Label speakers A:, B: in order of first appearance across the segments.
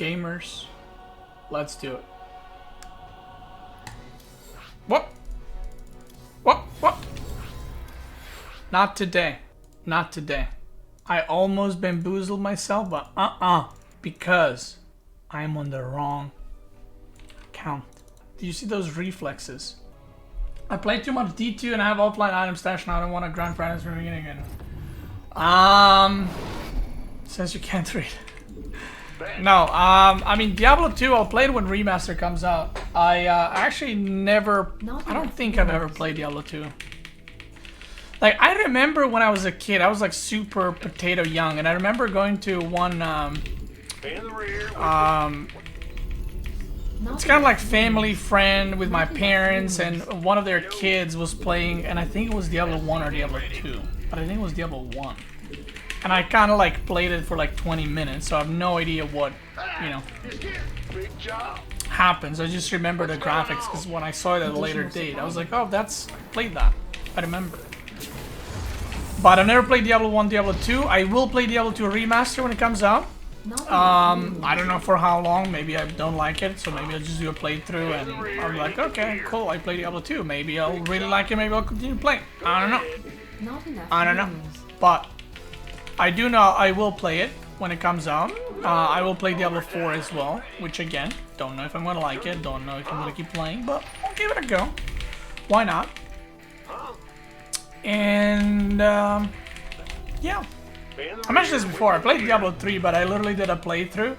A: gamers. Let's do it. What? What? Not today. Not today. I almost bamboozled myself, but because I'm on the wrong account. Do you see those reflexes? I played too much D2 and I have offline item stash and I don't want to grind friends from the beginning again. Since you can't read. No, I mean Diablo 2 I'll play it when Remaster comes out. I actually never, I don't think I've ever played Diablo 2. Like, I remember when I was a kid, I was like super potato young, and I remember going to one, it's kind of like family friend with my parents, and one of their kids was playing, and I think it was Diablo 1 or Diablo 2, but I think it was Diablo 1. And I kind of like played it for like 20 minutes, so I have no idea what, you know, happens. I just remember the graphics, because when I saw it at a later date, I was like, oh, that's, played that. I remember. But I've never played Diablo 1, Diablo 2. I will play Diablo 2 Remaster when it comes out. I don't know for how long. Maybe I don't like it, so maybe I'll just do a playthrough and I'll be like, okay, cool, I play Diablo 2. Maybe I'll really like it, maybe I'll continue playing. I don't know. I don't know. But I do know I will play it when it comes out. I will play Diablo 4 as well, which again, don't know if I'm gonna like it, don't know if I'm gonna keep playing, but I'll give it a go. Why not? And yeah, I mentioned this before. I played Diablo 3, but I literally did a playthrough,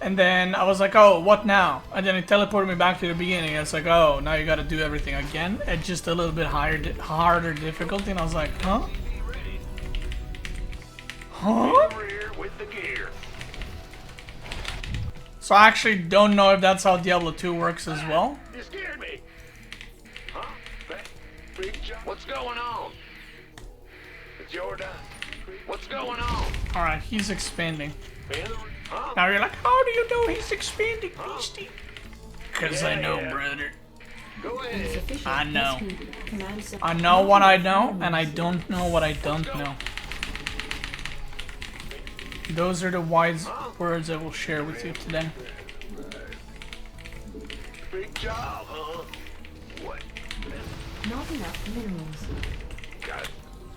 A: and then I was like, "Oh, what now?" And then it teleported me back to the beginning. It's like, "Oh, now you got to do everything again at just a little bit harder difficulty." And I was like, "Huh? Huh?" So I actually don't know if that's how Diablo 2 works as well.
B: What's going on? It's your time. What's going on?
A: Alright, he's expanding. Now you're like, how do you know he's expanding, Beasty? Because I know, brother.
B: Go ahead.
A: I know. I know what I know, and I don't know what I don't know. Those are the wise words I will share with you today.
B: Big job, huh? What?
C: Not enough minerals.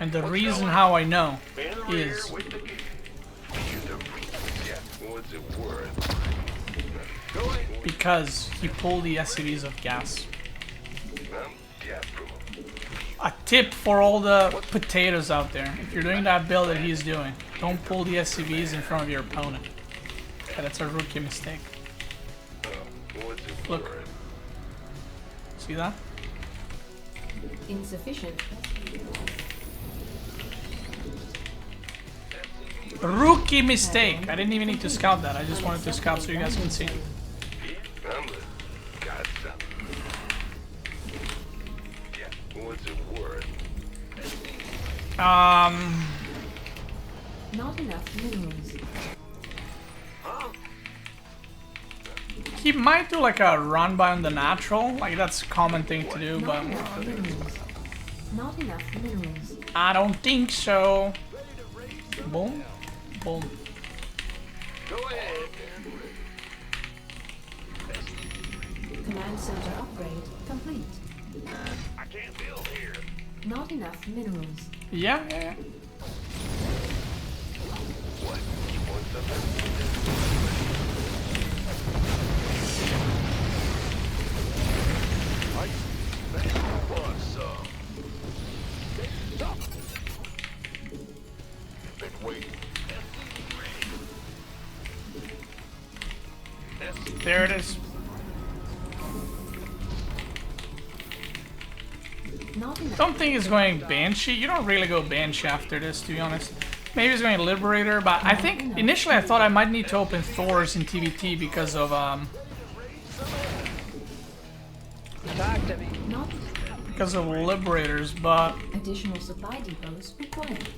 A: And the reason how I know is because he pulled the SCVs of gas. A tip for all the potatoes out there: if you're doing that build that he's doing, don't pull the SCVs in front of your opponent. Okay, that's a rookie mistake. Look. See that?
C: Insufficient.
A: Rookie mistake. I didn't even need to scout that. I just wanted to scout so you guys can see.
C: Not enough minerals.
A: He might do like a run by on the natural. Like that's a common thing to do, but
C: Not enough minerals.
A: I don't think so. Boom. Boom.
B: Go ahead.
C: Command center upgrade complete.
B: I can't build here.
C: Not enough minerals.
A: Yeah.
B: What? You want something?
A: There it is.
C: Not enough.
A: Don't think he's going Banshee. You don't really go Banshee after this, to be honest. Maybe he's going Liberator, but I think initially I thought I might need to open Thors in TVT because of because of Liberators, but
C: Additional supply depots required.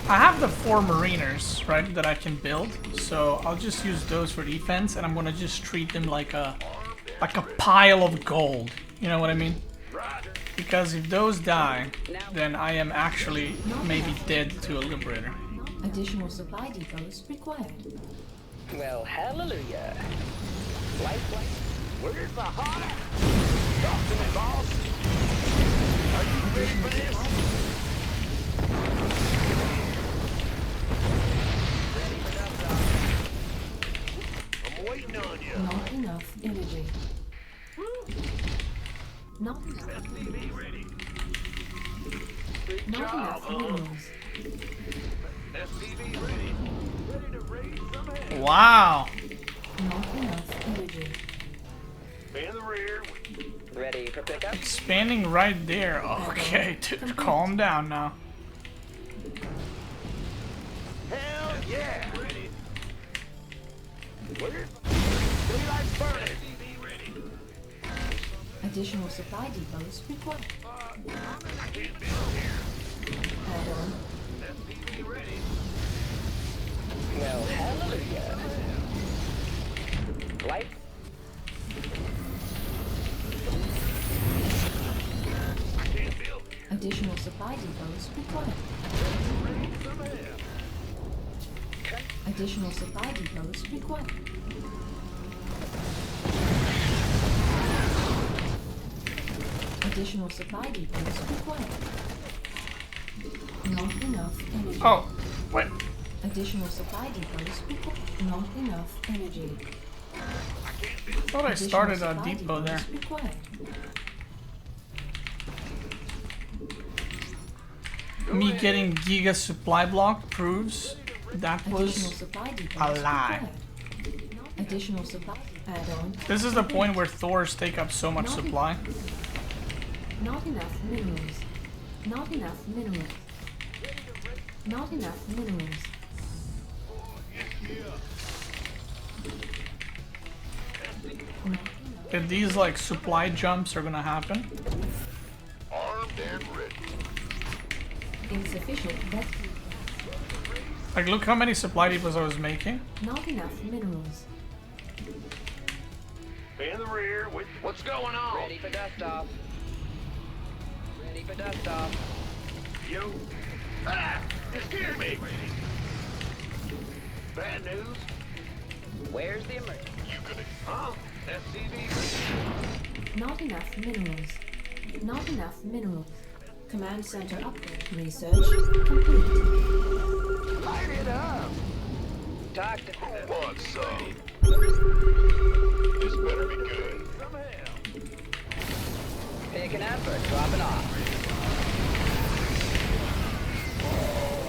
A: I have the 4 Mariners, right, that I can build, so I'll just use those for defense, and I'm gonna just treat them like a pile of gold. You know what I mean? Because if those die, then I am actually maybe dead to a Liberator.
C: Additional supply depots required.
D: Well, hallelujah. Life.
B: Where's my heart? Talk to me, boss. Are you ready for this? I'm waiting on you.
C: Not enough energy. Not enough.
B: SCV ready. Big
C: Not
B: job,
C: enough
B: huh?
C: minerals.
B: SCV ready. Ready to raise some hell.
A: Wow.
C: Not enough energy.
B: In the rear.
D: Ready for pickup?
A: Expanding right there. Okay, dude, calm down now.
B: Hell yeah. Ready. Where's daylight's burning. SCV ready.
C: Additional supply depots required.
B: I can't build here.
C: Add-on.
B: SCV ready.
D: Well, hallelujah. Life.
B: I can't build here.
C: Additional supply depots required.
B: Raise some hell.
C: Additional supply depots required. Additional supply depots required. Not enough energy.
A: Oh, what?
C: Additional supply depots required. Not enough energy.
A: I thought I
C: Additional
A: started a
C: supply
A: depot there.
C: depots required.
A: Me getting Giga supply block proves that
C: Additional
A: was
C: supply
A: a
C: depots
A: lie.
C: required. Additional supply add-on.
A: This is the point where Thors take up so much supply.
C: Not enough minerals. Not enough minerals. Not enough minerals.
A: If these like supply jumps are gonna happen.
B: Armed and ready.
C: Insufficient rescue.
A: Like look how many supply depots I was making.
C: Not enough minerals.
B: In the rear. What's going on?
D: Ready for dust off. Ready for dust off.
B: Yo. Ah! You scared me. Bad news.
D: Where's the emergency?
B: You gonna... Huh? SCV.
C: Not enough minerals. Not enough minerals. Command center upgrade. Research complete.
B: Light it up.
D: Talk to
B: Who wants some? This better be good. Some hell.
D: picking up or dropping off.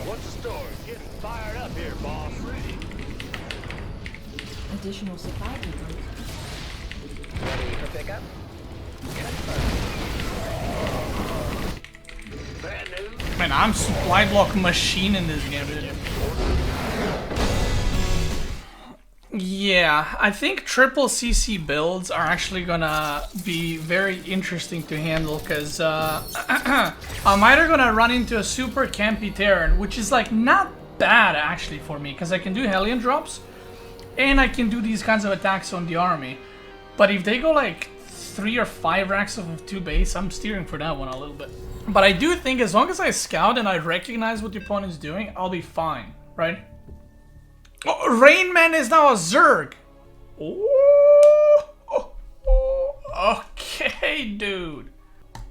B: What's the story? Getting fired up here, boss. Ready.
C: Additional supply depots.
D: Ready for pickup?
B: Bad news.
A: Man, I'm supply block machine in this game, dude. Yeah, I think triple CC builds are actually gonna be very interesting to handle because I'm either gonna run into a super campy Terran, which is like not bad actually for me because I can do Hellion drops and I can do these kinds of attacks on the army. But if they go like 3 or 5 racks of 2 base, I'm steering for that one a little bit. But I do think as long as I scout and I recognize what the opponent's doing, I'll be fine, right? Oh, Rain Man is now a Zerg. Okay, dude.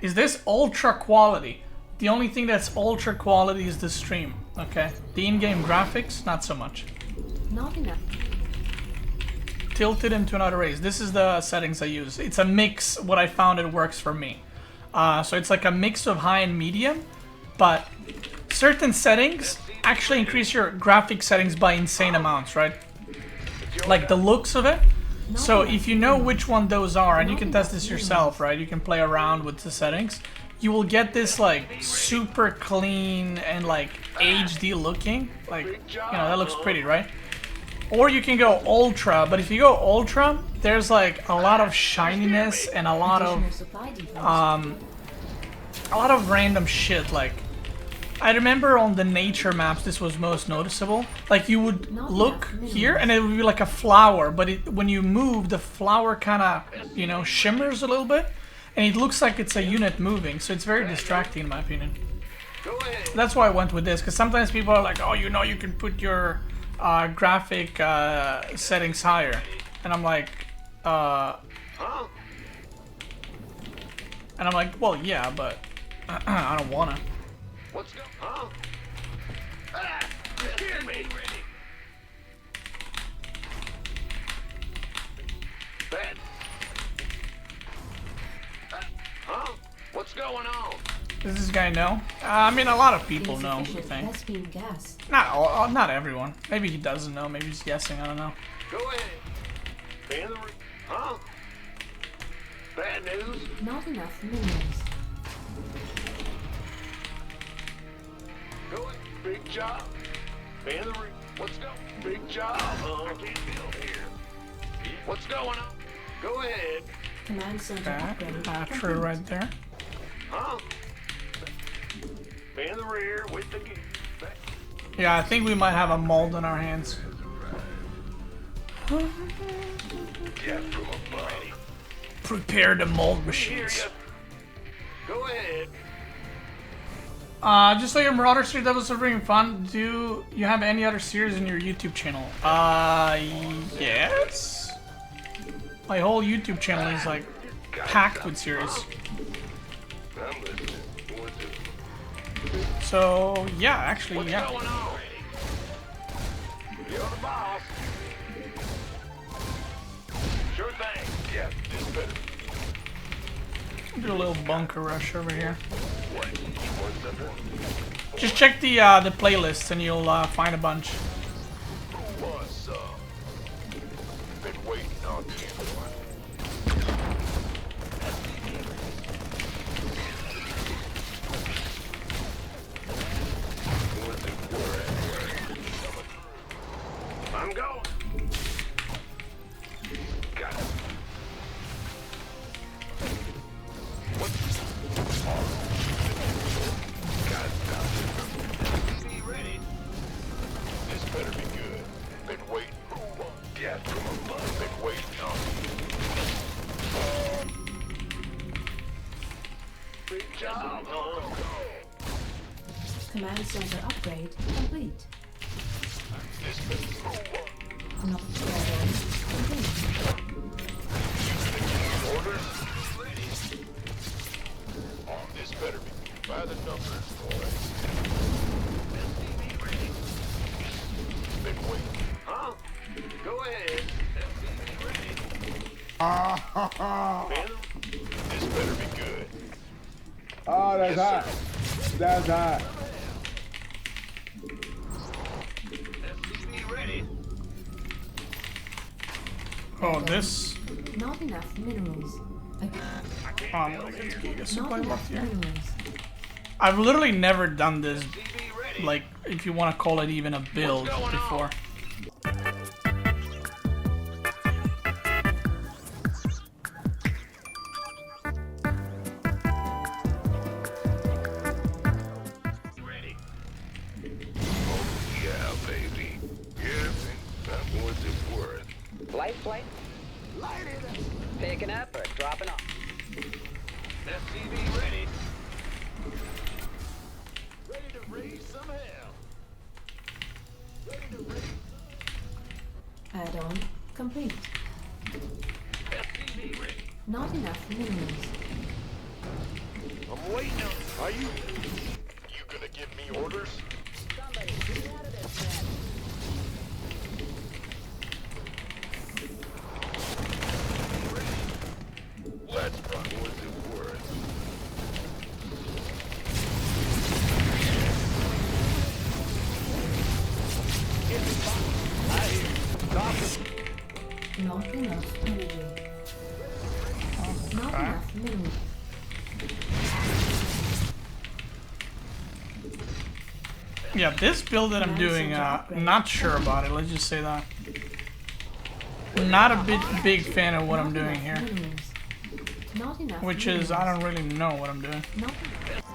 A: Is this ultra quality? The only thing that's ultra quality is the stream, okay? The in-game graphics, not so much.
C: Not enough.
A: Tilted into another race. This is the settings I use. It's a mix, what I found it works for me. So it's like a mix of high and medium, but certain settings actually increase your graphic settings by insane amounts, right? Like the looks of it. So if you know which one those are, and you can test this yourself, right? You can play around with the settings. You will get this like super clean and like HD looking. Like, you know, that looks pretty, right? Or you can go ultra, but if you go ultra, there's like a lot of shininess and a lot of
C: Additional supply depots.
A: random shit. Like I remember on the nature maps this was most noticeable. Like you would look here and it would be like a flower, but when you move, the flower kind of, you know, shimmers a little bit and it looks like it's a unit moving, so it's very distracting in my opinion.
B: Go ahead.
A: That's why I went with this, because sometimes people are like, oh, you know, you can put your graphic settings higher. And I'm like,
B: Huh?
A: and I'm like, well, yeah, but I don't wanna.
B: What's going? Huh? Ah, you scared me. Bad. Huh? What's going on?
A: Does this guy know? I mean, a lot of people know, I
C: Insufficient
A: think.
C: Thespian gas.
A: Not everyone. Maybe he doesn't know. Maybe he's guessing. I don't know.
B: Go ahead. Fan the huh? Bad news?
C: Not enough minerals.
B: Go ahead. Big job. Fan the what's going? Big job. I can't build here. What's going on? Go ahead.
C: Command center
A: Okay,
C: upgrade.
A: true
C: complete.
A: right there.
B: Huh? Fan the rear with the
A: Yeah, I think we might have a mold on our hands.
B: yeah, from above.
A: Prepare the mold
B: Hear
A: machines.
B: ya. Go ahead.
A: Just like your Marauder series, that was really fun. Do you have any other series in your YouTube channel? Yes. My whole YouTube channel is like packed with series.
B: I'm listening. What's it?
A: So yeah, actually,
B: What's
A: yeah.
B: going on? You're the boss. Sure thing. Yeah, this better.
A: Do a little bunker rush over here.
B: What? What's up?
A: Just check the playlists and you'll find a bunch.
B: What's up? Been waiting on you. I'm going. Got it. What? Got it. Be ready. This better be good. Been waiting. Yeah, from above. Been waiting on you. Big job.
C: Command center upgrade complete.
B: This better be
C: Not complete.
B: orders. Ready. This better be by the numbers, boys. SCV ready. Been waiting. Huh? Go ahead. SCV ready. This better be good.
E: Oh, that's hot. That's hot.
B: SCV ready.
A: Oh, this.
C: Not enough minerals.
A: Get some
C: Not
A: play left
C: enough
A: here.
C: minerals.
A: I've literally never done this,
B: SCV ready.
A: like, if you want to call it even a build
B: What's going on?
A: before.
B: Ready. Oh, yeah, baby. Yeah, what's it worth?
D: Light flight?
B: Light it up.
D: Picking up or dropping off?
B: SCV ready. Ready to raise some hell. Ready to raise
C: Add-on complete.
B: SCV ready.
C: Not enough minerals.
B: I'm waiting on. Are you? You gonna give me orders?
D: Somebody, get me out of this mess.
B: Let's run. What's it worth?
C: Not enough energy. Not enough minerals.
A: Yeah, this build that I'm doing, not sure about it. Let's just say that. Not a big fan of what I'm doing here,
C: Minerals. Not enough
A: which is I
C: minerals.
A: don't really know what I'm doing.
C: Not enough.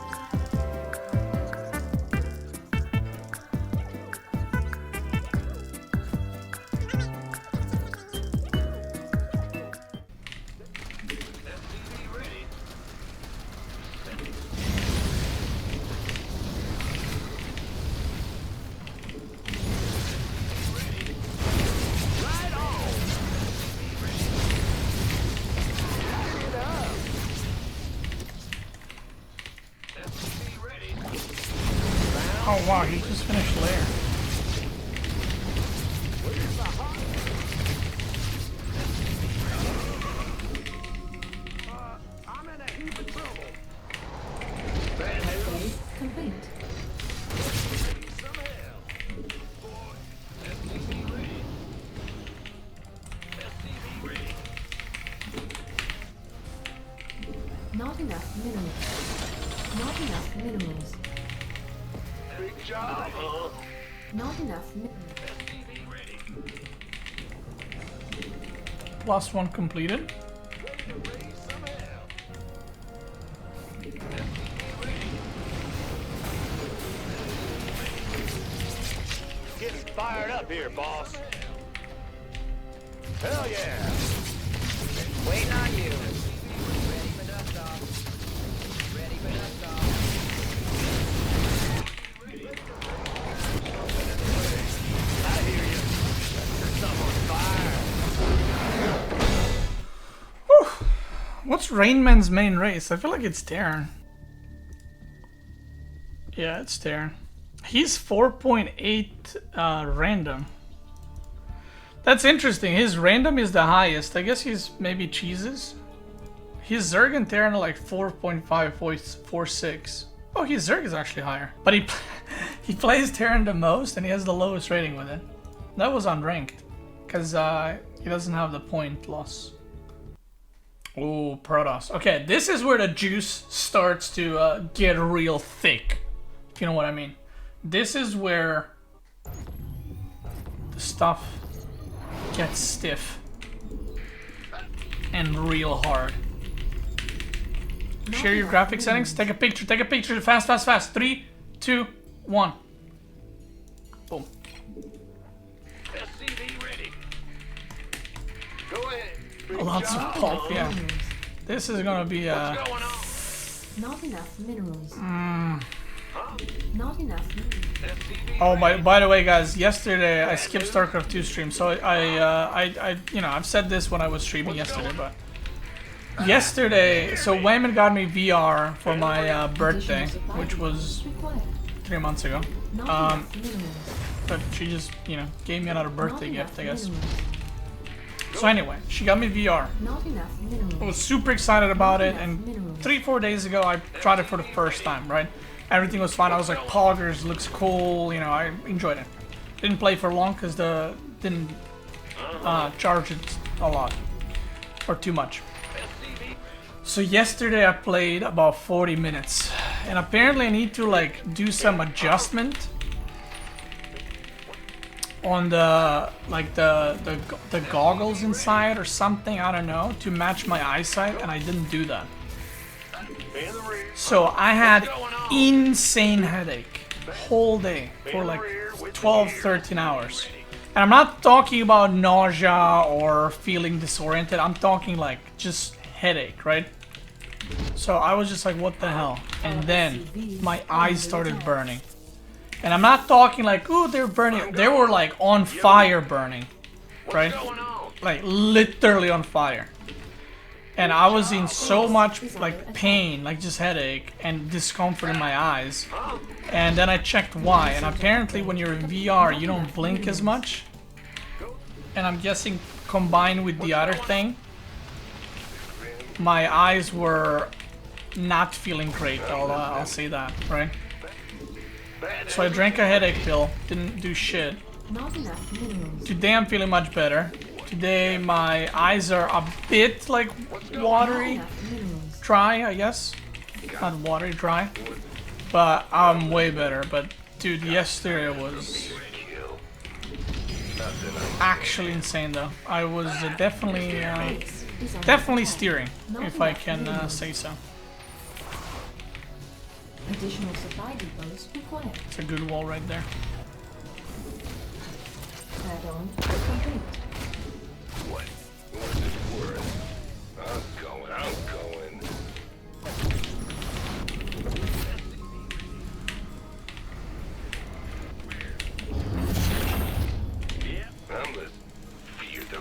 A: wow, he just finished lair.
B: I'm in a heap of trouble.
C: Upgrade complete.
B: Some help. SCV ready. SCV ready.
C: Not enough minerals. Not enough minerals.
B: Big job, huh?
C: Not enough minerals.
B: SCV ready.
A: Last one completed.
B: Ready to raise some hell. Getting fired up here, boss. Hell yeah.
D: Waiting on you. Ready for dust off. Ready for dust off.
B: I hear you. There's something on fire.
A: What's Rainman's main race? I feel like it's Terran. Yeah, it's Terran. He's 4.8 random. That's interesting. His random is the highest. I guess he's maybe cheeses. His Zerg and Terran are like 4.5, 4.6. Oh, his Zerg is actually higher. But he plays Terran the most and he has the lowest rating with it. That was unranked. Because he doesn't have the point loss. Oh, Protoss. Okay, this is where the juice starts to get real thick. If you know what I mean. This is where the stuff gets stiff and real hard. Share your graphic settings. Take a picture. Take a picture. Fast, fast, fast. 3, 2, 1. Boom.
B: SCV ready. Go ahead. Big
A: Lots of
B: job,
A: pulp,
B: huh?
A: yeah. This is gonna be
B: What's going on?
C: Not enough minerals.
B: Huh?
C: Not enough minerals.
B: SCV
A: Oh, by the way, guys, yesterday I skipped StarCraft 2 stream, so I you know, I've said this when I was streaming yesterday, but yesterday, so Wayman got me VR for my birthday, which was
C: Required.
A: 3 months ago.
C: Not enough minerals.
A: But she just, you know, gave me another birthday
C: Not
A: gift, I
C: enough
A: guess.
C: minerals.
A: So anyway, she got me VR.
C: Not enough minerals.
A: I was super excited about it, and 3-4 days ago I tried it for the first time, right? Everything was fine. I was like, Poggers looks cool, you know, I enjoyed it. Didn't play for long because didn't charge it a lot or too much. So yesterday I played about 40 minutes, and apparently I need to like do some adjustment on the like the goggles inside or something, I don't know, to match my eyesight, and I didn't do that. So I had insane headache whole day for like 12-13 hours. And I'm not talking about nausea or feeling disoriented, I'm talking like just headache, right? So I was just like, what the hell? And then my eyes started burning. And I'm not talking like, ooh, they're burning. They were like on fire burning, right? Like literally on fire. And I was in so much like pain, like just headache and discomfort in my eyes. And then I checked why. And apparently when you're in VR, you don't blink as much. And I'm guessing combined with the other thing, my eyes were not feeling great. I'll say that, right? So I drank a headache pill, didn't do shit.
C: Not enough minerals.
A: Today I'm feeling much better. Today my eyes are a bit like watery,
C: Enough minerals.
A: dry, I guess. Not watery, dry. But I'm way better. But dude, yesterday was actually insane though. I was definitely steering, if I can say so.
C: Additional supply depots required.
A: It's a good wall right there.
C: Add-on complete.
B: What's it worth? I'm going. Yeah, I'm listening. Fear the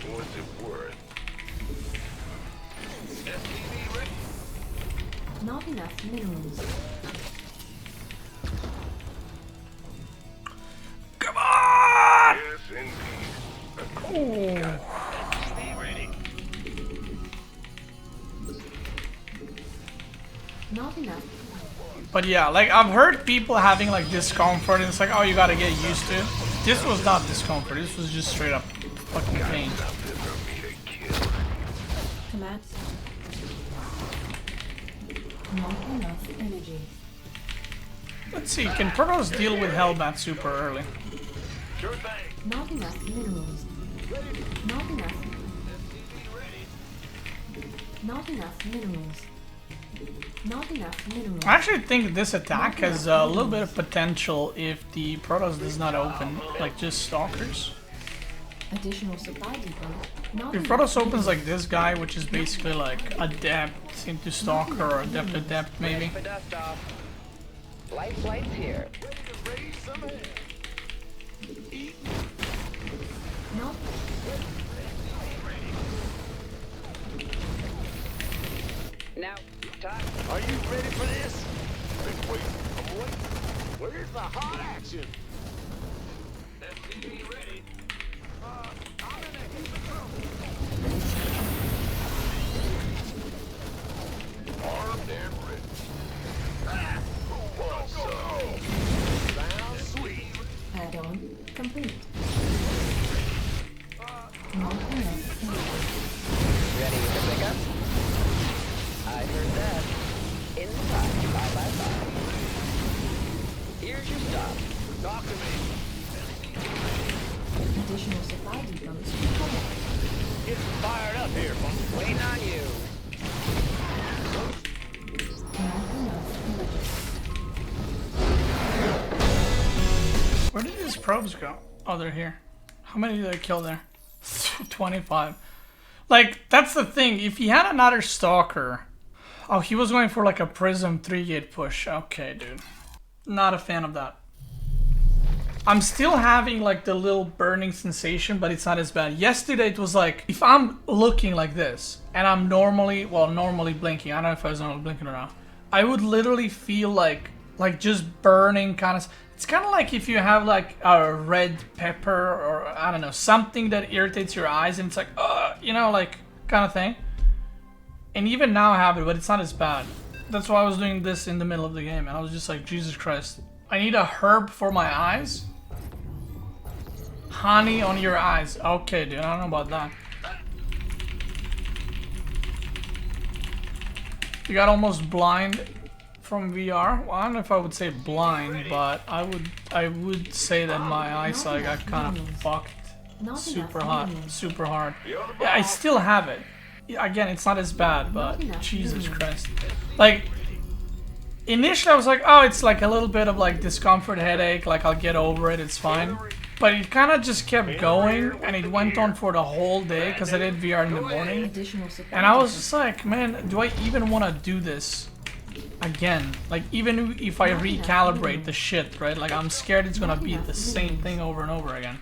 B: what's it worth? SCV ready.
C: Not enough minerals. Not enough.
A: But yeah, like I've heard people having like discomfort and it's like, oh, you gotta get used to it. This was not discomfort, this was just straight up fucking pain.
C: Command. Not enough energy.
A: Let's see, can Protoss deal with Hellbat super early?
B: Sure thing.
C: Not enough minerals. Not enough. Not enough minerals. Not enough minerals.
A: I actually think this attack has a little bit of potential if the Protoss does not open, like just stalkers.
C: Additional supply depot. Not
A: If
C: enough
A: Protoss opens like this guy, which is basically like a depth into stalker or a depth to depth maybe.
D: For dust off. Light flight's here.
B: Raise some hell.
C: Not
D: Now, time.
B: Are you ready for this? Wait, I'm waiting. Where's the hot action? SCV ready. I'm in a heap of trouble. Armed and ready. Ah, awesome. Sounds sweet.
C: add-on complete. Not enough energy.
D: Ready to pick up? I heard that. Inside, bye. Here's your stop.
B: Talk to me.
C: Additional supply depots required.
B: Getting fired up here, folks.
D: Waiting on you.
C: Not enough energy.
A: Where did these probes go? Oh, they're here. How many did I kill there? 25. Like, that's the thing. If he had another stalker... Oh, he was going for like a prism 3-gate push. Okay, dude. Not a fan of that. I'm still having like the little burning sensation, but it's not as bad. Yesterday it was like, if I'm looking like this, and I'm normally blinking, I don't know if I was normally blinking or not, I would literally feel like just burning kind of... It's kind of like if you have like a red pepper or, I don't know, something that irritates your eyes and it's like, you know, like kind of thing. And even now I have it, but it's not as bad. That's why I was doing this in the middle of the game, and I was just like, Jesus Christ. I need a herb for my eyes? Honey on your eyes. Okay, dude, I don't know about that. You got almost blind from VR? Well, I don't know if I would say blind, but I would say that my eyesight got kind of fucked super hard. Yeah, I still have it. Again, it's not as bad, but Jesus Christ. Like, initially I was like, oh, it's like a little bit of like discomfort, headache, like I'll get over it, it's fine. But it kind of just kept going, and it went on for the whole day, because I did VR in the morning. And I was just like, man, do I even want to do this again? Like, even if I recalibrate the shit, right? Like, I'm scared it's gonna be the same thing over and over again.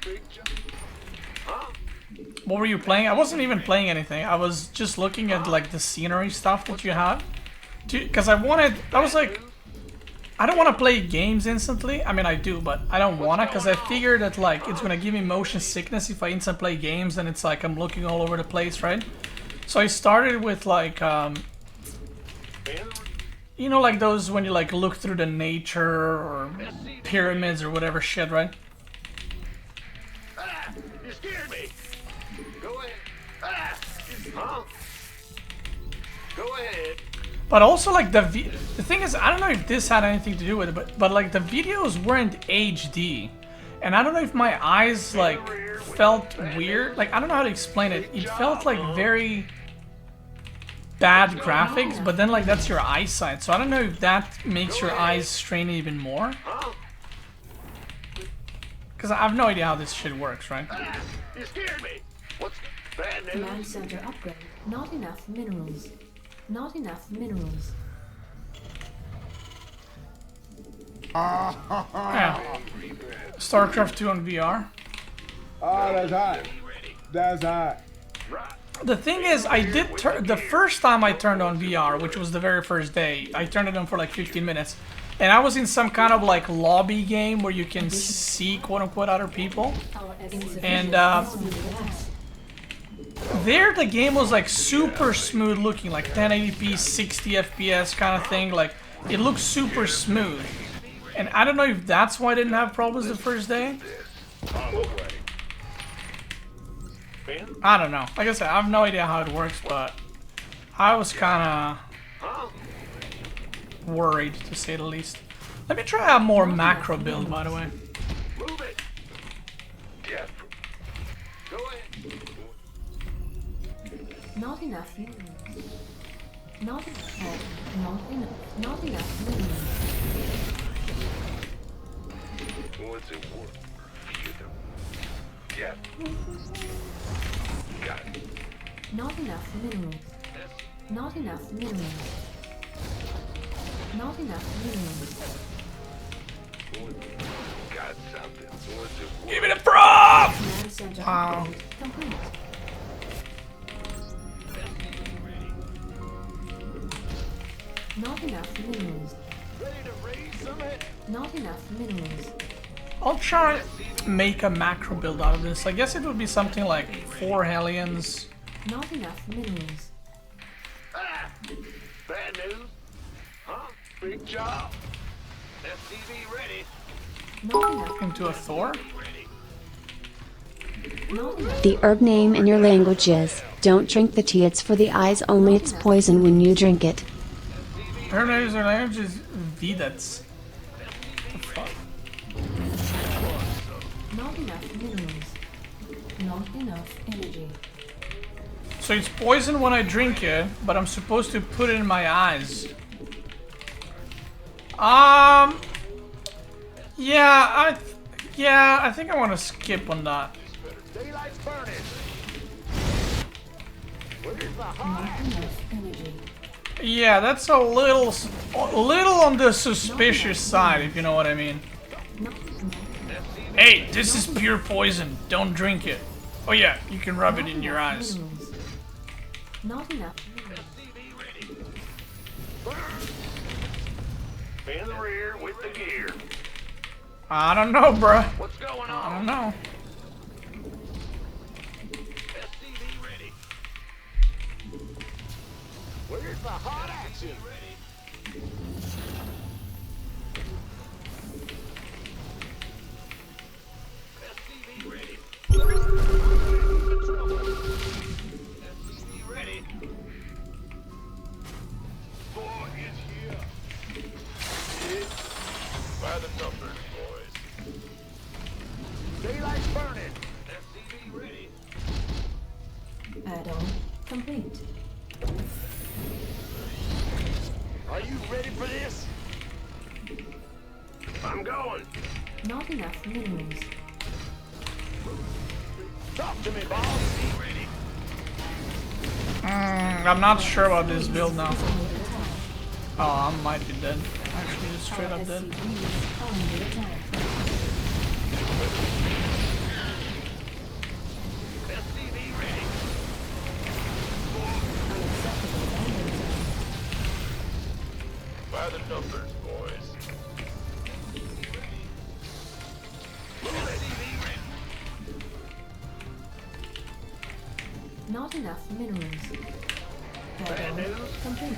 A: What were you playing? I wasn't even playing anything. I was just looking at like the scenery stuff that you have. Because I was like, I don't want to play games instantly. I mean, I do, but I don't want to, because I figured that like it's going to give me motion sickness if I instant play games, and it's like I'm looking all over the place, right? So I started with like, you know, like those when you like look through the nature or pyramids or whatever shit, right?
B: You scared me. Go ahead. Huh? Go ahead.
A: But also like the thing is, I don't know if this had anything to do with it, but like the videos weren't HD, and I don't know if my eyes like felt weird. Like, I don't know how to explain it. It felt like very bad graphics, but then like that's your eyesight, so I don't know if that makes your eyes strain even more. Because I have no idea how this shit works, right?
B: You scared me. What's bad news?
C: Command center upgrade. Not enough minerals. Not enough minerals.
A: Yeah. StarCraft 2 on VR.
E: Oh, that's hot. That's hot.
A: The thing is, I did the first time I turned on VR, which was the very first day, I turned it on for like 15 minutes. And I was in some kind of like lobby game where you can see quote unquote other people. And there the game was like super smooth looking, like 1080p, 60 FPS kind of thing. Like it looks super smooth. And I don't know if that's why I didn't have problems the first day. I don't know. Like I said, I have no idea how it works, but I was kind of worried, to say the least. Let me try a more macro build, by the way.
B: Move it. Yeah. Go ahead.
C: Not enough minerals. Not enough. Not enough minerals.
B: What's it worth? Yeah. Got it.
C: Not enough minerals. Not enough minerals. Not enough minerals.
B: Got something. What's it worth?
A: Give me the prop!
C: Command center
A: Wow.
C: upgrade complete. Not enough minerals.
B: Ready to raise some head?
C: Not enough minerals.
A: I'll try to make a macro build out of this. I guess it would be something like 4 Hellions.
C: Not enough minerals.
B: Ah! Bad news. Huh? Big job. SCV ready.
C: Not enough.
A: Into a Thor.
C: Not enough.
F: The herb name in your language is, don't drink the tea, it's for the eyes only, it's poison when you drink it.
A: Her name is Vidats. What the fuck?
C: Not enough minerals. Not enough energy.
A: So it's poison when I drink it, but I'm supposed to put it in my eyes. Yeah, I think I want to skip on that.
B: Daylight's burning. Where's the
C: Not
B: hot?
C: enough energy.
A: Yeah, that's a little on the suspicious side, if you know what I mean.
C: Not enough.
A: Hey, this is pure poison. Don't drink it. Oh yeah, you can rub it in your eyes.
C: Minerals. Not enough minerals.
B: In the rear with the gear.
A: I don't know, bruh.
B: What's going
A: I
B: on?
A: don't know.
B: SCV ready. Where's the hot action? SCV ready. Trouble. SCV ready. Thor is here. Hit by the numbers, boys. Daylight's burning. SCV ready.
C: Add-on complete.
B: Are you ready for this? I'm going.
C: Not enough minerals.
B: Talk to me, boss. Ready.
A: I'm not sure about this build now. Oh, I might be dead. Actually, just straight up dead.
C: Under attack.
B: SCV ready. By the numbers, boys. SCV ready.
C: Not enough minerals.
B: Bad
C: Add-on
B: news.
C: complete.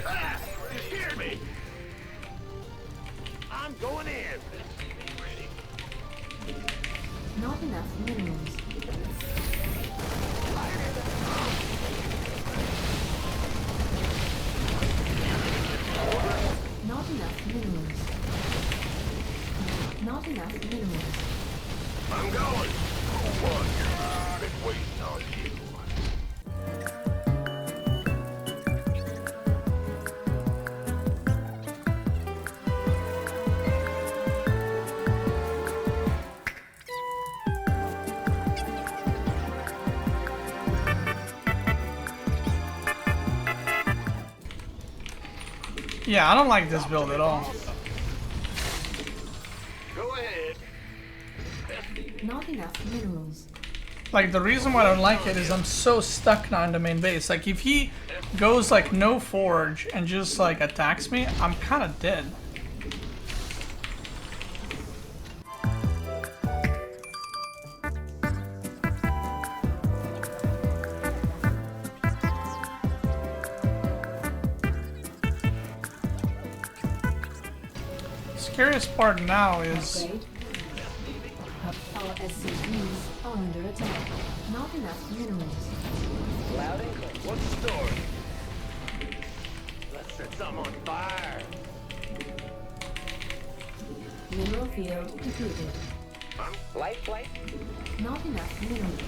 B: Ah! You scared me. I'm going in. SCV ready.
C: Not enough minerals. Not enough minerals. Not enough minerals.
B: I'm going. One. Been waiting on you.
A: Yeah, I don't like this build at all.
B: Go ahead.
C: Not enough minerals.
A: Like, the reason why I don't like it is I'm so stuck now in the main base. Like, if he goes, like, no forge and just, like, attacks me, I'm kind of dead. scariest part now is
C: Upgrade. Our SCVs are under attack. Not enough minerals.
D: Loud and clear.
B: What's the story? Let's set something on fire.
C: Mineral field depleted.
D: Life flight.
C: Not enough minerals.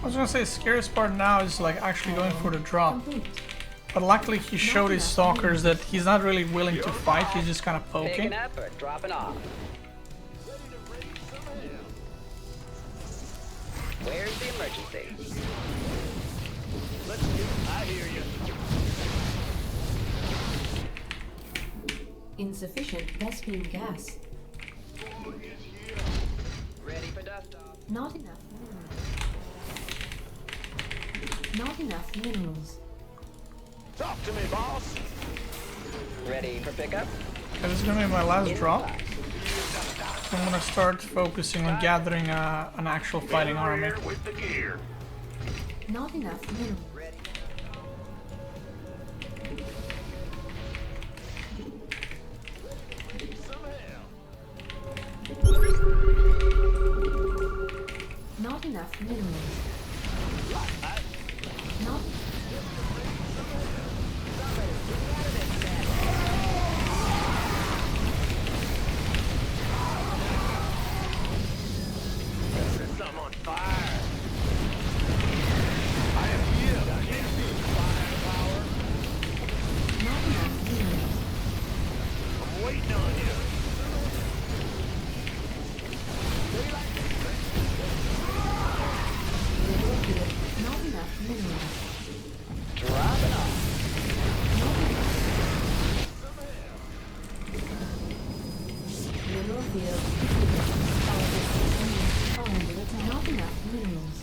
A: I was gonna say scariest part now is like actually going for the drop.
C: Complete.
A: But luckily he showed his stalkers that he's not really willing to fight, he's just kind of poking.
D: Picking up or dropping off. Where's the emergency?
B: Let's do it. I hear you.
C: Insufficient Beastyqt gas.
D: Ready for dust off.
C: Not enough minerals. Not enough minerals.
B: Talk to me, boss.
D: Ready for pickup.
A: Okay, this is gonna be my last
D: In
A: drop.
D: flight.
A: I'm gonna start focusing on gathering an actual fighting army.
B: Here with the gear.
C: Not enough minerals.
D: Ready.
B: Some hell.
C: Not enough minerals. Not
B: Let's set something on fire. I am here. Firepower.
C: not enough minerals.
B: I'm waiting on you.
C: Mineral field. Not enough minerals.
D: Dropping off.
C: Mineral field depleted. Our SCVs are under attack. Not enough minerals.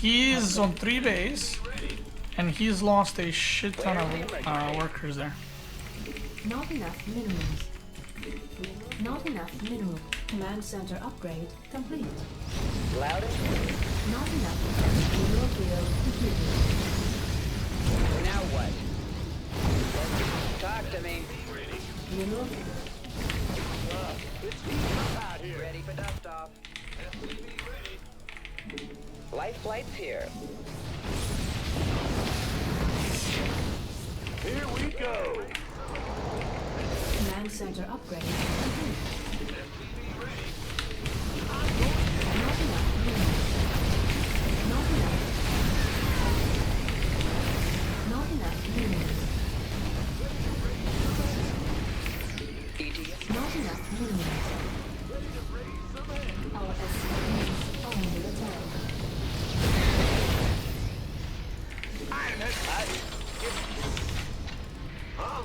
A: He's on 3 base, and he's lost a shit ton of workers there.
C: Not enough minerals. Not enough minerals. Command center upgrade complete.
D: Loud and clear.
C: Not enough. Mineral field depleted.
D: Now what? Talk to me.
C: Mineral field.
B: Out here.
D: Ready for dust off. Life flight's here.
B: Here we go.
C: Command center upgrade complete. Not enough minerals. Not enough. Not enough minerals.
D: ETA.
C: Not enough minerals. Our SCVs are under attack.
B: Huh?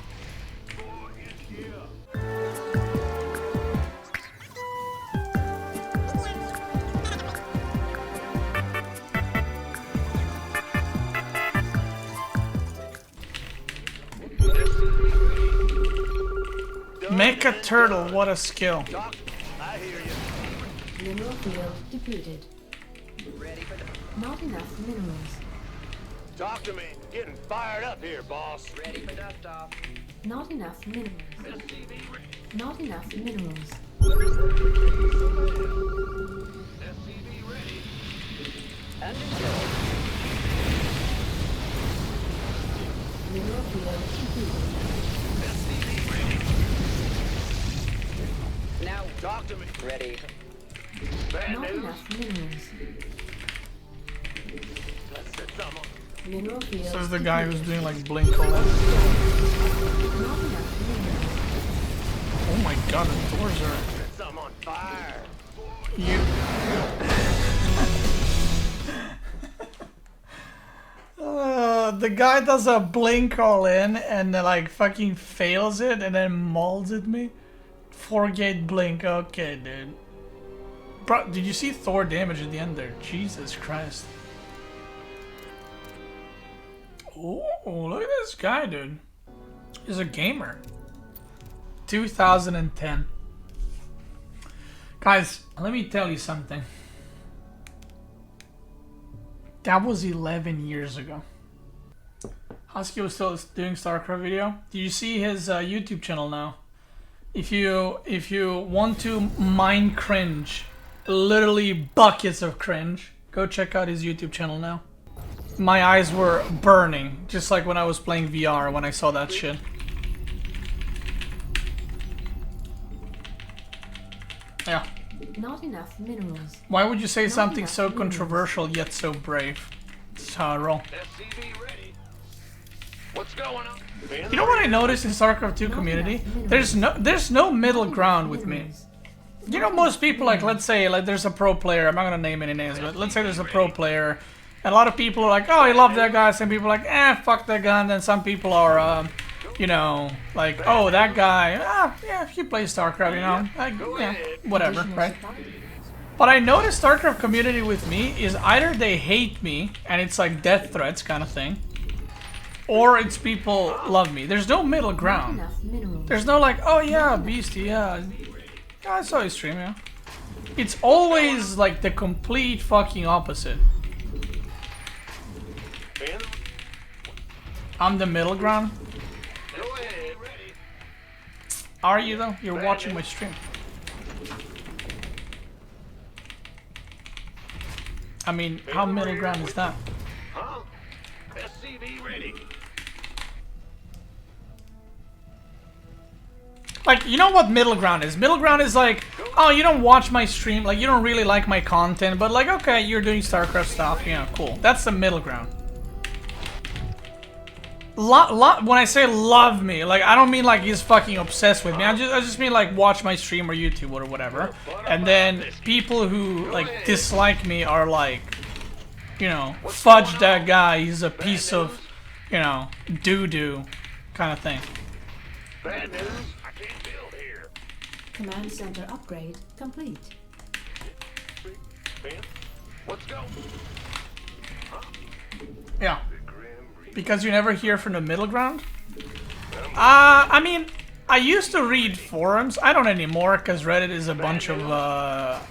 A: Make a turtle, what a skill.
B: Doc, I hear you.
C: Mineral field depleted.
D: Ready for dust.
C: Not enough minerals.
B: Talk to me. Getting fired up here, boss.
D: Ready for dust off.
C: Not enough minerals. Not enough minerals.
D: Understood.
C: Mineral field depleted.
D: Now
B: Talk to me.
D: ready.
B: Bad
C: Not
B: news.
C: enough minerals.
B: Let's set something on.
C: Mineral field.
A: This is the guy who's doing like blink all that.
C: Not enough minerals.
A: Oh my god, the doors are...
B: Set something on fire.
A: You... the guy does a blink all in and like fucking fails it and then mauls at me. 4-gate blink, okay dude. Bro, did you see Thor damage at the end there? Jesus Christ. Oh, look at this guy, dude. He's a gamer. 2010. Guys, let me tell you something. That was 11 years ago. Husky was still doing StarCraft video. Do you see his YouTube channel now? If you want to mine cringe, literally buckets of cringe, go check out his YouTube channel now. My eyes were burning, just like when I was playing VR when I saw that shit. Yeah.
C: Not enough minerals.
A: Why would you say something so controversial yet so brave? That's how I roll.
B: SCV ready. What's going on?
A: You know what I noticed in StarCraft 2 community? There's no middle ground with me. You know, most people, like, let's say, like, there's a pro player. I'm not gonna name any names, but let's say there's a pro player, and a lot of people are like, oh, I love that guy. Some people are like, eh, fuck that guy. And then some people are, you know, like, oh, that guy, yeah, he plays StarCraft, you know, like, yeah, whatever, right? But I noticed StarCraft community with me is either they hate me, and it's like death threats kind of thing, or it's people love me. There's no middle ground. There's no like, oh yeah, Beasty, yeah, I saw his stream, yeah. It's always like the complete fucking opposite. I'm the middle ground. Are you though? You're watching my stream. I mean, how middle ground is that?
B: Huh? SCV ready.
A: Like, you know what middle ground is? Middle ground is like, oh, you don't watch my stream, like, you don't really like my content, but like, okay, you're doing StarCraft stuff, yeah, cool. That's the middle ground. When I say love me, like, I don't mean like he's fucking obsessed with me. I just mean like watch my stream or YouTube or whatever. And then people who like dislike me are like, you know, fudge that guy. He's a piece of, you know, doo-doo kind of thing.
B: Bad news. I can't build here.
C: Command center upgrade complete.
B: Let's go.
A: Yeah. Because you never hear from the middle ground? I mean, I used to read forums. I don't anymore because Reddit is a bunch of, but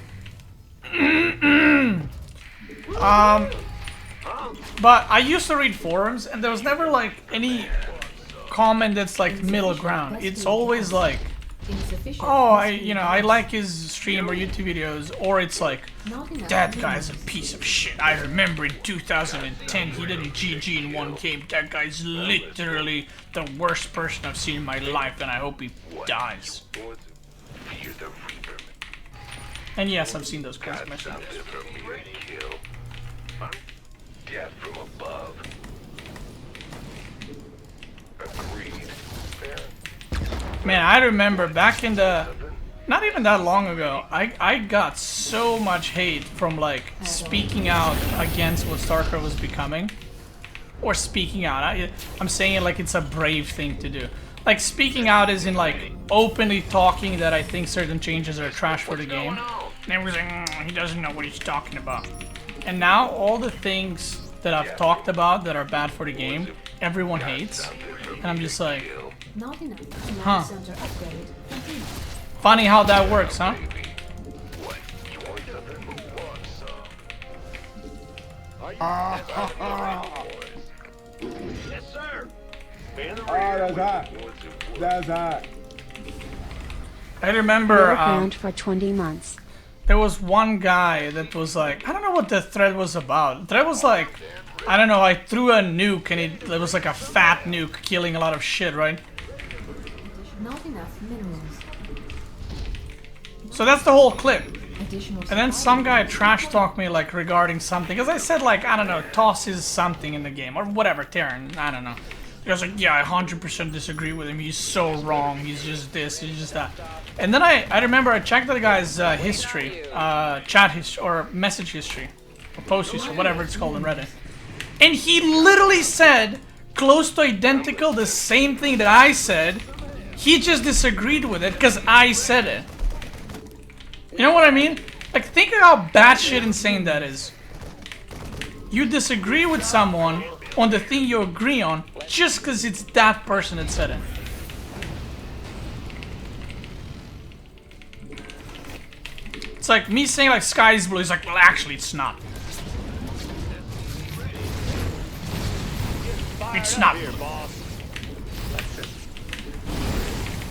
A: I used to read forums and there was never like any comment that's like middle ground. It's always like, oh, I like his stream or YouTube videos, or it's like, that guy's a piece of shit. I remember in 2010 he didn't GG in one game. That guy's literally the worst person I've seen in my life, and I hope he dies. And yes, I've seen those kinds of messages.
B: Death from above. Agreed.
A: Man, I remember back in the, not even that long ago, I got so much hate from like speaking out against what StarCraft was becoming. Or speaking out, I'm saying it like it's a brave thing to do. Like speaking out is in like openly talking that I think certain changes are trash for the game. And everyone's like, he doesn't know what he's talking about. And now all the things that I've talked about that are bad for the game, everyone hates. And I'm just like,
C: Not enough.
A: Huh.
C: Command center upgrade complete.
A: funny how that works, huh?
B: Yes, sir.
E: Oh, that's hot. That's hot.
A: I remember
F: Around for 20 months.
A: there was one guy that was like, I don't know what the thread was about. The thread was like, I don't know, I threw a nuke and it was like a fat nuke killing a lot of shit, right?
C: Not enough minerals.
A: So that's the whole clip.
C: Additional
A: And then some guy trash talked me like regarding something, because I said like, I don't know, toss is something in the game, or whatever, Terran, I don't know. He was like, yeah, I 100% disagree with him, he's so wrong, he's just this, he's just that. And then I remember I checked the guy's history, chat history, or message history, or post history, whatever it's called in Reddit. And he literally said, close to identical, the same thing that I said, he just disagreed with it because I said it. You know what I mean? Like, think of how batshit insane that is. You disagree with someone on the thing you agree on just because it's that person that said it. It's like me saying like sky is blue. It's like, well, actually, it's not. It's not.
B: Here, boss.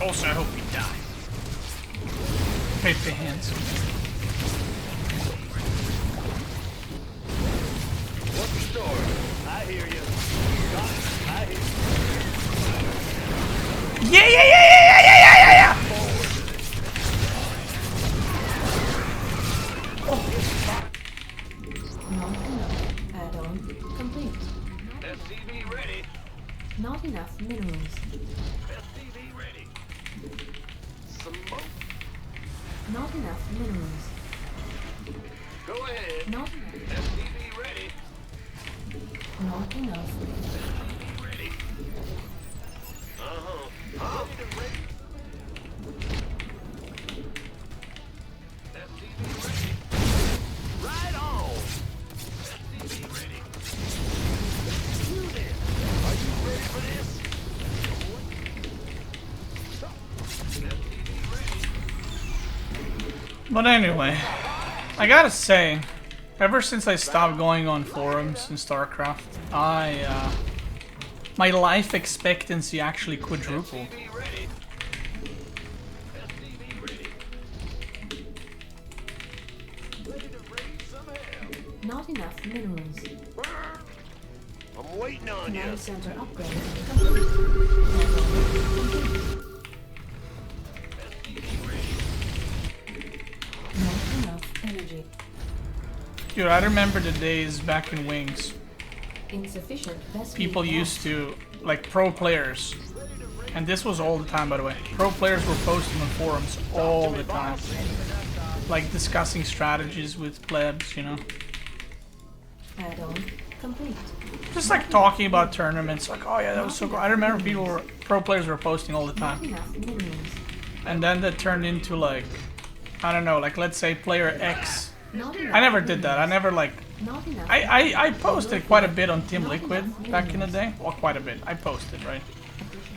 A: Also, I hope we die. Paper hands.
B: What's the story? I hear you. Got it. I hear you.
A: Yeah.
C: Not enough. Add-on complete.
B: SCV ready.
C: Not enough minerals.
B: SCV ready. Smoke.
C: Not enough minerals.
B: Go ahead.
C: Not enough.
B: SCV ready.
C: Not enough.
B: Ready. Huh? Ready. SCV ready. Right on. SCV ready. You then. Are you ready for this? SCV ready.
A: But anyway, I gotta say, ever since I stopped going on forums in StarCraft, my life expectancy actually quadrupled.
B: SCV ready. SCV ready. Ready to raise some hell.
C: Not enough minerals.
B: I'm waiting on you.
C: Command center upgrade complete. Not enough energy.
A: Dude, I remember the days back in Wings.
C: Insufficient vessel.
A: People used to, like pro players, and this was all the time by the way, pro players were posting on forums all the time. Like discussing strategies with plebs, you know.
C: Add-on complete.
A: Just like talking about tournaments, like, oh yeah, that was so cool. I remember pro players were posting all the
C: Not
A: time.
C: enough minerals.
A: And then that turned into like, I don't know, like let's say player X.
C: Not enough.
A: I never did that. I never like,
C: Not enough.
A: I posted quite a bit on Team Liquid back in the day. Well, quite a bit. I posted, right?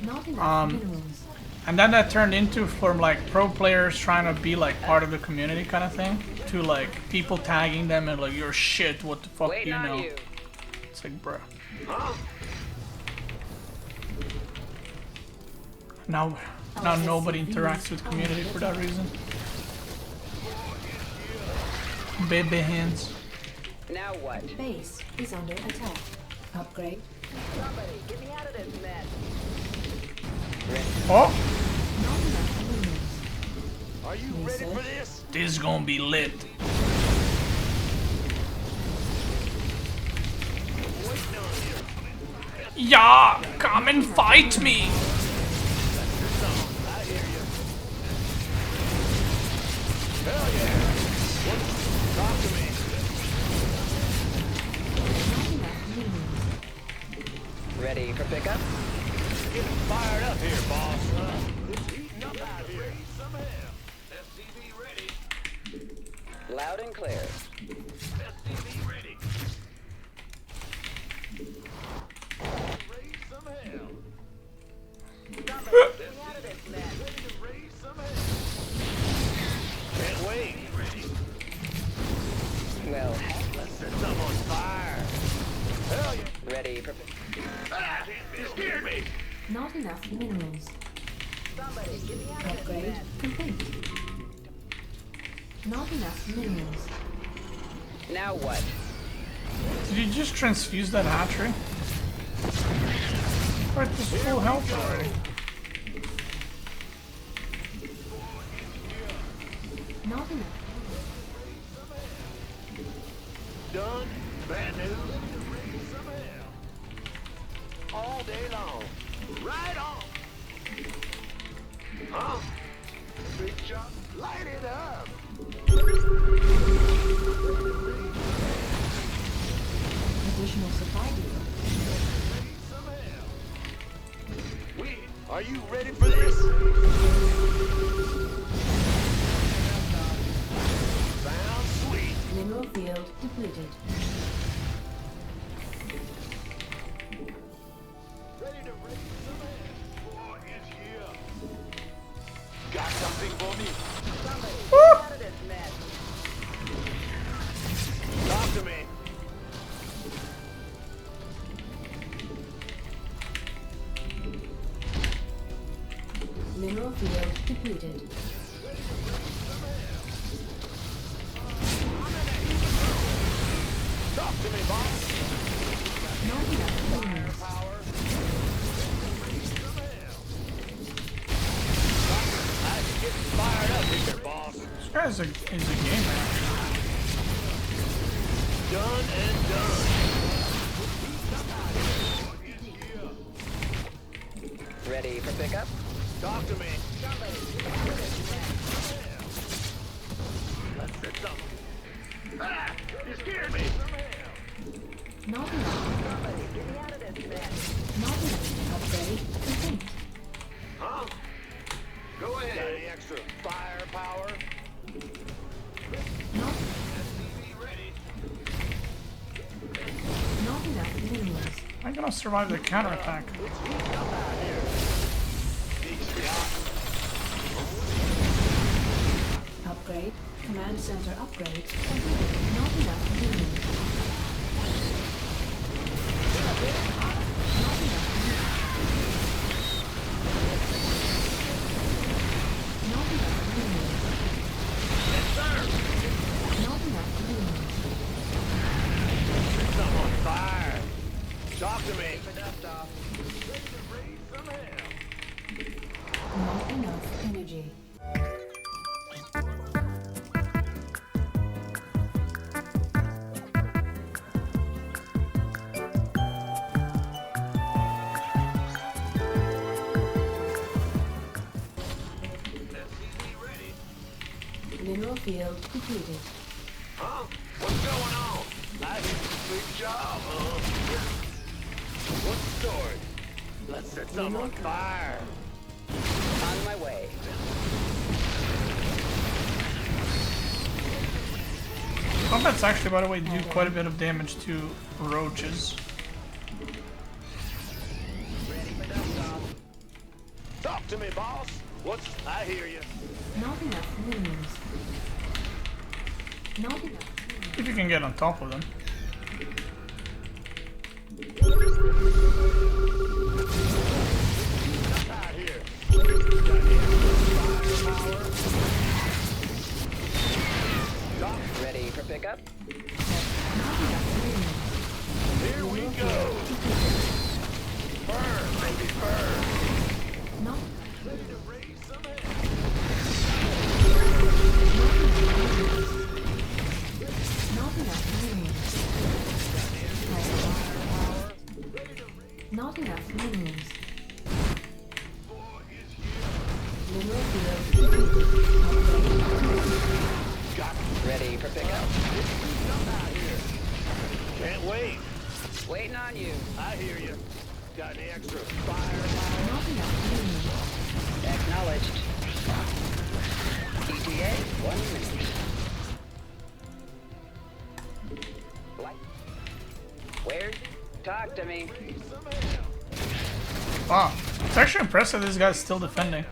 C: Not enough minerals.
A: And then that turned into from like pro players trying to be like part of the community kind of thing to like people tagging them and like, you're shit, what the fuck do
D: Waiting
A: you
D: on
A: know?
D: you.
A: It's like, bruh. Now nobody interacts with community for that reason. Baby hands.
D: Now what?
C: Base is under attack. Upgrade.
D: Somebody, get me out of this mess.
A: Oh,
C: Not enough minerals.
B: Are you ready for this?
A: this is gonna be lit. Yeah, come and fight me.
B: Hell yeah. Talk to me.
C: Not enough minerals.
D: Ready for pickup?
B: Getting fired up here, boss. It's heating up out here. Raise some hell. SCV ready.
D: Loud and clear.
B: SCV ready. Raise some hell.
D: Somebody, get me out of this mess.
B: Ready to raise some hell. Can't wait. Ready.
D: Well,
B: Let's set some on fire. Hell yeah.
D: ready for
B: Ah, you scared me.
C: Not enough minerals.
D: somebody, get me out of this
C: Upgrade
D: mess.
C: complete. Not enough minerals.
D: Now what?
A: Did you just transfuse that hatchery? Right, this full health already.
C: Not enough.
B: Done. Bad news. Raise some hell. All day long. Right on. Huh? Big job. Light it up.
C: Additional supply depot.
B: Raise some hell. Are you ready for this? Sounds sweet.
C: Mineral field depleted.
B: Ready to raise some hell. War is here. Got something for me?
D: Somebody, get me out of this mess.
C: field depleted.
B: Talk to me, boss.
C: Not enough minerals.
B: I'm getting fired up here, boss.
A: This guy's is a gamer.
B: Done and done.
D: Ready for pickup?
B: Talk to me. Let's sit something. Ah, you scared me.
C: Not enough. Not enough. Upgrade complete.
B: Huh? Go ahead. Got any extra firepower?
C: Not,
B: Ready.
C: not enough minerals.
A: I'm gonna survive the counterattack.
C: Upgrade. Command center upgrade complete. Not enough minerals. Not enough minerals. Not enough minerals.
B: Yes, sir.
C: Not enough minerals.
B: I'm on fire. Talk to me.
C: Not enough energy. Mineral field depleted.
B: Huh? What's going on? I did a big job, huh? What's the story? Let's set something on fire.
D: On my way.
A: Combat's actually, by the way, do quite a bit of damage to roaches.
B: Talk to me, boss. What's... I hear you.
C: Not enough minerals. Not enough.
A: If you can get on top of them.
B: Out here.
D: Ready for pickup?
C: Not enough minerals.
B: Here we go. Burn, baby, burn.
C: Not
B: Ready to raise some hell.
C: Not enough minerals. Not enough minerals. Mineral field depleted.
D: Ready for pickup?
B: Can't wait.
D: Waiting on you.
B: I hear you. Got any extra fire?
C: Not enough minerals.
D: Acknowledged. ETA, 1 minute. Light. Where's... Talk to me.
A: Wow, it's actually impressive this guy's still defending.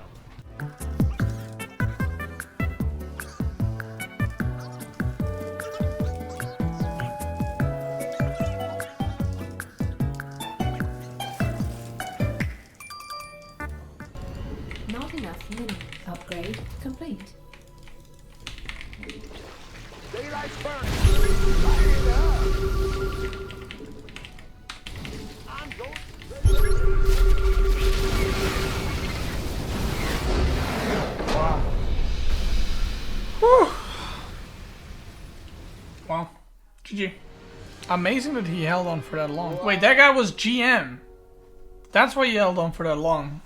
C: Not enough minerals. Upgrade complete.
B: Daylight's burning. Light it up. I'm going.
A: Wow. Whew. Wow. GG. Amazing that he held on for that long. Wait, that guy was GM. That's why he held on for that long.